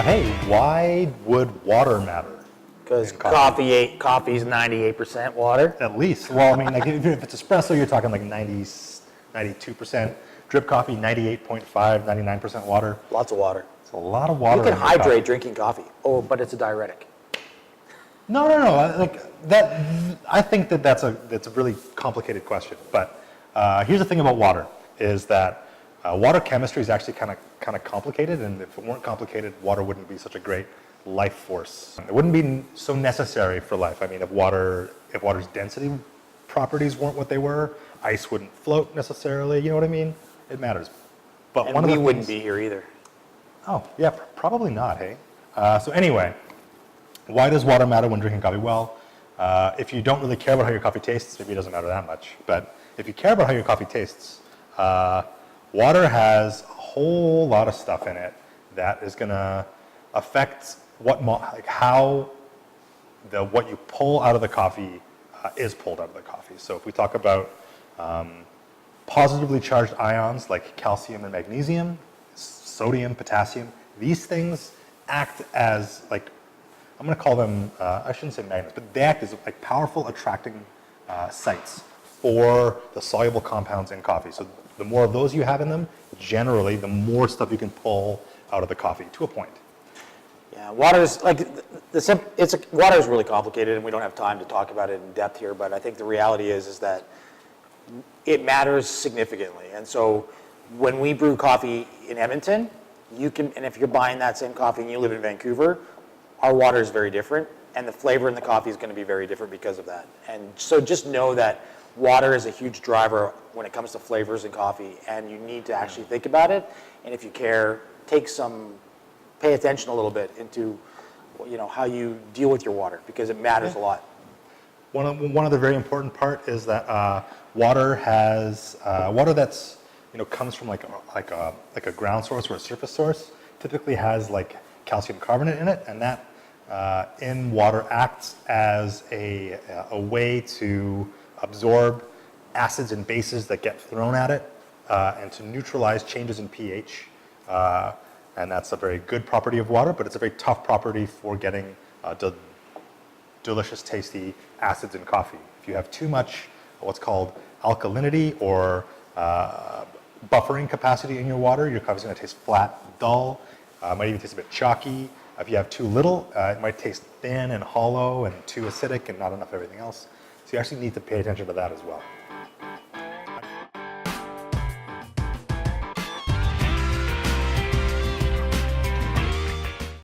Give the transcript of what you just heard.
Hey, why would water matter? Because coffee is 98% water. At least. Well, I mean, like if it's espresso, you're talking like 90, 92%. Drip coffee, 98.5, 99% water. Lots of water. It's a lot of water. You can hydrate drinking coffee. Oh, but it's a diuretic. No. Like that. I think that's a really complicated question. But here's the thing about water: is that water chemistry is actually kind of complicated. And if it weren't complicated, water wouldn't be such a great life force. It wouldn't be so necessary for life. I mean, if water's density properties weren't what they were, ice wouldn't float necessarily. You know what I mean? It matters. But and we wouldn't be here either. Oh, yeah, probably not, hey? So anyway, why does water matter when drinking coffee? Well, if you don't really care about how your coffee tastes, maybe it doesn't matter that much. But if you care about how your coffee tastes, water has a whole lot of stuff in it that is going to affect what you pull out of the coffee is pulled out of the coffee. So if we talk about positively charged ions like calcium and magnesium, sodium, potassium, these things act as like, I'm going to call them, I shouldn't say magnets, but they act as like powerful attracting sites for the soluble compounds in coffee. So the more of those you have in them, generally, the more stuff you can pull out of the coffee to a point. Yeah, water's like water is really complicated, and we don't have time to talk about it in depth here. But I think the reality is that it matters significantly. And so when we brew coffee in Edmonton, and if you're buying that same coffee and you live in Vancouver, our water is very different, and the flavor in the coffee is going to be very different because of that. And so just know that water is a huge driver when it comes to flavors in coffee, and you need to actually think about it. And if you care, pay attention a little bit into, how you deal with your water, because it matters a lot. One other very important part is that water that's comes from like a ground source or a surface source typically has like calcium carbonate in it, and that in water acts as a way to absorb acids and bases that get thrown at it and to neutralize changes in pH. And that's a very good property of water, but it's a very tough property for getting delicious, tasty acids in coffee. If you have too much what's called alkalinity or buffering capacity in your water, your coffee's going to taste flat, dull. It might even taste a bit chalky. If you have too little, it might taste thin and hollow and too acidic and not enough of everything else. So you actually need to pay attention to that as well.